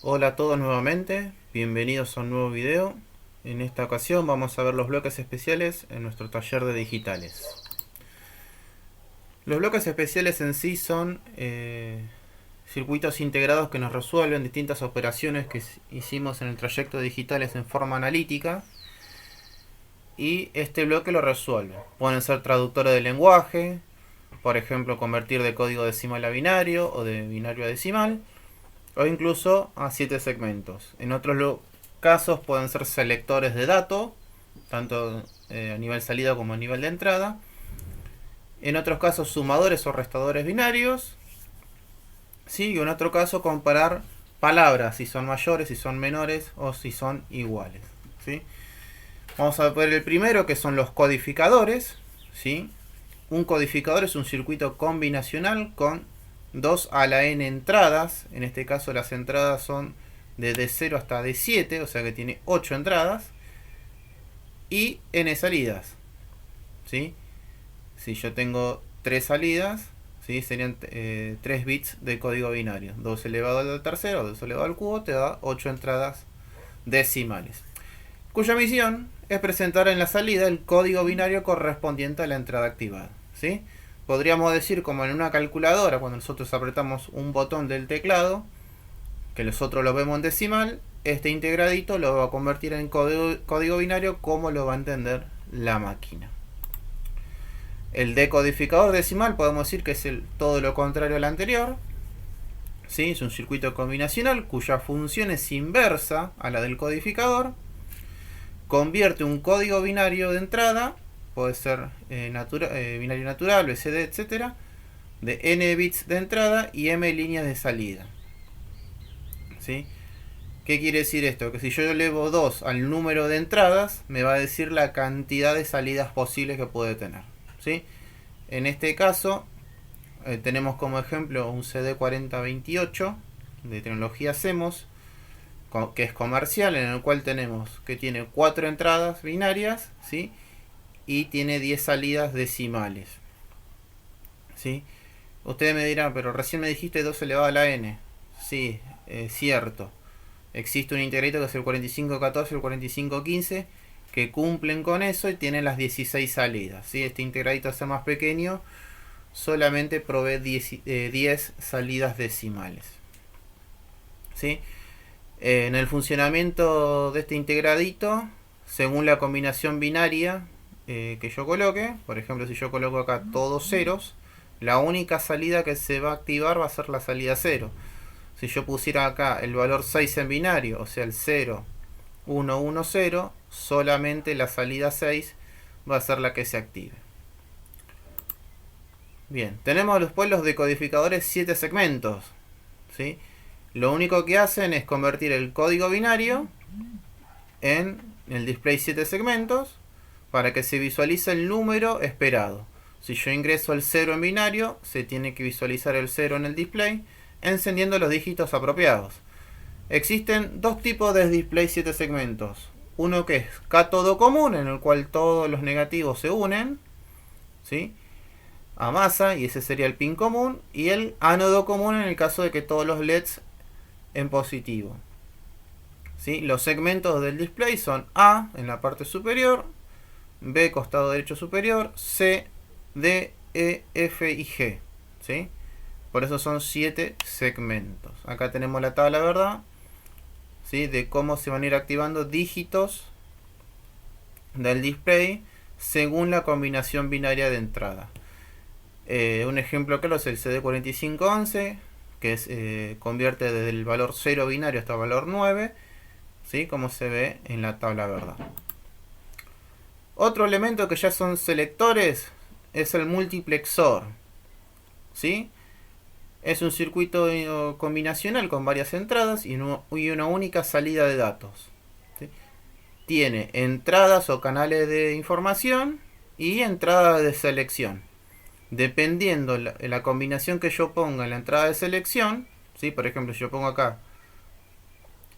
Hola a todos nuevamente, bienvenidos a un nuevo video. En esta ocasión vamos a ver los bloques especiales en nuestro taller de digitales. Los bloques especiales en sí son circuitos integrados que nos resuelven distintas operaciones que hicimos en el trayecto de digitales en forma analítica, y este bloque lo resuelve. Pueden ser traductores de lenguaje, por ejemplo convertir de código decimal a binario o de binario a decimal, o incluso a 7 segmentos. En otros casos pueden ser selectores de datos, tanto a nivel salida como a nivel de entrada. En otros casos sumadores o restadores binarios. ¿Sí? Y en otro caso comparar palabras, si son mayores, si son menores o si son iguales. ¿Sí? Vamos a ver el primero, que son los codificadores. ¿Sí? Un codificador es un circuito combinacional con 2 a la n entradas. En este caso las entradas son de D0 hasta D7, o sea que tiene 8 entradas. Y n salidas. ¿Sí? Si yo tengo 3 salidas, ¿sí? Serían 3 bits de código binario. 2 elevado al tercero, 2 elevado al cubo, te da 8 entradas decimales. Cuya misión es presentar en la salida el código binario correspondiente a la entrada activada. ¿Sí? Podríamos decir, como en una calculadora, cuando nosotros apretamos un botón del teclado, que nosotros lo vemos en decimal, este integradito lo va a convertir en código binario como lo va a entender la máquina. El decodificador decimal podemos decir que es todo lo contrario al anterior. ¿Sí? Es un circuito combinacional cuya función es inversa a la del codificador. Convierte un código binario de entrada, puede ser binario natural, BCD, etc., de n bits de entrada y m líneas de salida. ¿Sí? ¿Qué quiere decir esto? Que si yo elevo 2 al número de entradas, me va a decir la cantidad de salidas posibles que puede tener. ¿Sí? En este caso, tenemos como ejemplo un CD4028 de tecnología CMOS, que es comercial, en el cual tenemos que tiene 4 entradas binarias, ¿sí? Y tiene 10 salidas decimales. ¿Sí? Ustedes me dirán, pero recién me dijiste 2 elevado a la n. Sí, es cierto. Existe un integrito que es el 4514 y el 4515 que cumplen con eso y tienen las 16 salidas. ¿Sí? Este integradito al ser más pequeño solamente provee 10 salidas decimales. ¿Sí? En el funcionamiento de este integradito, según la combinación binaria que yo coloque, por ejemplo, si yo coloco acá todos ceros, la única salida que se va a activar va a ser la salida 0. Si yo pusiera acá el valor 6 en binario, o sea el 0, 1, 1, 0, solamente la salida 6 va a ser la que se active. Bien, tenemos después los decodificadores 7 segmentos. ¿Sí? Lo único que hacen es convertir el código binario en el display 7 segmentos para que se visualice el número esperado. Si yo ingreso el 0 en binario, se tiene que visualizar el 0 en el display, encendiendo los dígitos apropiados. Existen dos tipos de display 7 segmentos. Uno que es cátodo común, en el cual todos los negativos se unen, ¿sí?, a masa, y ese sería el pin común. Y el ánodo común en el caso de que todos los LEDs en positivo. ¿Sí? Los segmentos del display son A en la parte superior, B costado derecho superior, C, D, E, F y G. ¿Sí? Por eso son 7 segmentos. Acá tenemos la tabla, ¿verdad? ¿Sí? De cómo se van a ir activando dígitos del display según la combinación binaria de entrada. Un ejemplo claro es el CD4511, que convierte desde el valor 0 binario hasta el valor 9, ¿sí?, como se ve en la tabla, ¿verdad? Otro elemento que ya son selectores es el multiplexor. ¿Sí? Es un circuito combinacional con varias entradas y una única salida de datos. ¿Sí? Tiene entradas o canales de información y entradas de selección. Dependiendo la combinación que yo ponga en la entrada de selección, ¿sí? Por ejemplo, si yo pongo acá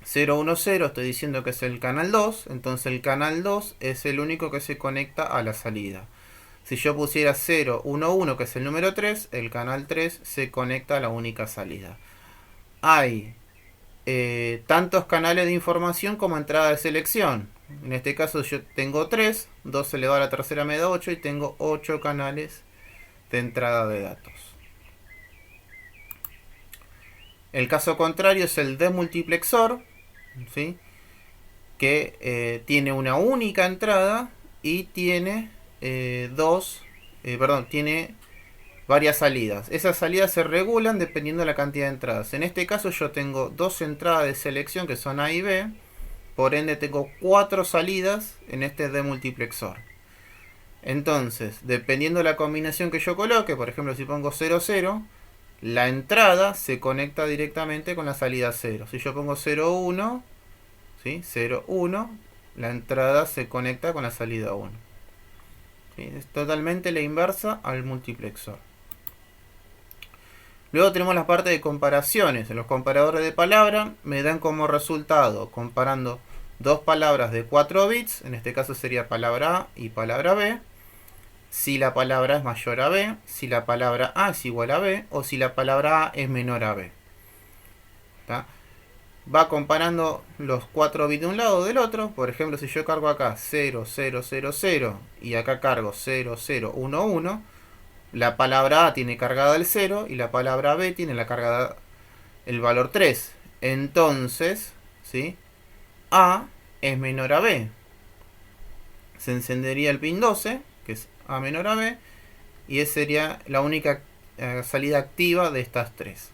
010, estoy diciendo que es el canal 2, entonces el canal 2 es el único que se conecta a la salida. Si yo pusiera 011, que es el número 3, el canal 3 se conecta a la única salida. Hay tantos canales de información como entrada de selección. En este caso yo tengo 3, 2 elevado a la tercera me da 8 y tengo 8 canales de entrada de datos. El caso contrario es el demultiplexor, ¿sí? Que tiene una única entrada y tiene tiene varias salidas. Esas salidas se regulan dependiendo de la cantidad de entradas. En este caso yo tengo 2 entradas de selección que son A y B, por ende tengo 4 salidas en este demultiplexor. Entonces, dependiendo de la combinación que yo coloque, por ejemplo si pongo 0, 0, la entrada se conecta directamente con la salida 0. Si yo pongo 0, 1, ¿sí? 0, 1, la entrada se conecta con la salida 1. ¿Sí? Es totalmente la inversa al multiplexor. Luego tenemos la parte de comparaciones. En los comparadores de palabra me dan como resultado, comparando dos palabras de 4 bits, en este caso sería palabra A y palabra B, si la palabra es mayor a B, si la palabra A es igual a B o si la palabra A es menor a B. ¿Tá? Va comparando los 4 bits de un lado o del otro. Por ejemplo, si yo cargo acá 0, 0, 0, 0 y acá cargo 0, 0, 1, 1, la palabra A tiene cargada el 0 y la palabra B tiene la cargada el valor 3. Entonces, ¿sí? A es menor a B. Se encendería el pin 12, que es A menor a B, y esa sería la única salida activa de estas tres.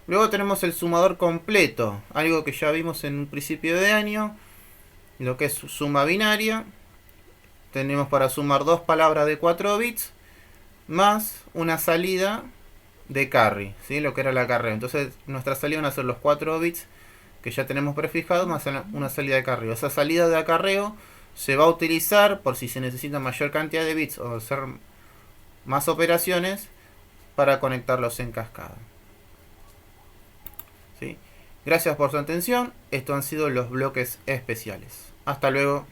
Luego tenemos el sumador completo, algo que ya vimos en un principio de año, lo que es suma binaria. Tenemos para sumar dos palabras de 4 bits más una salida de carry, ¿sí? Lo que era el acarreo. Entonces nuestra salida van a ser los 4 bits que ya tenemos prefijados más una salida de acarreo. Esa salida de acarreo se va a utilizar por si se necesita mayor cantidad de bits o hacer más operaciones para conectarlos en cascada. ¿Sí? Gracias por su atención. Estos han sido los bloques especiales. Hasta luego.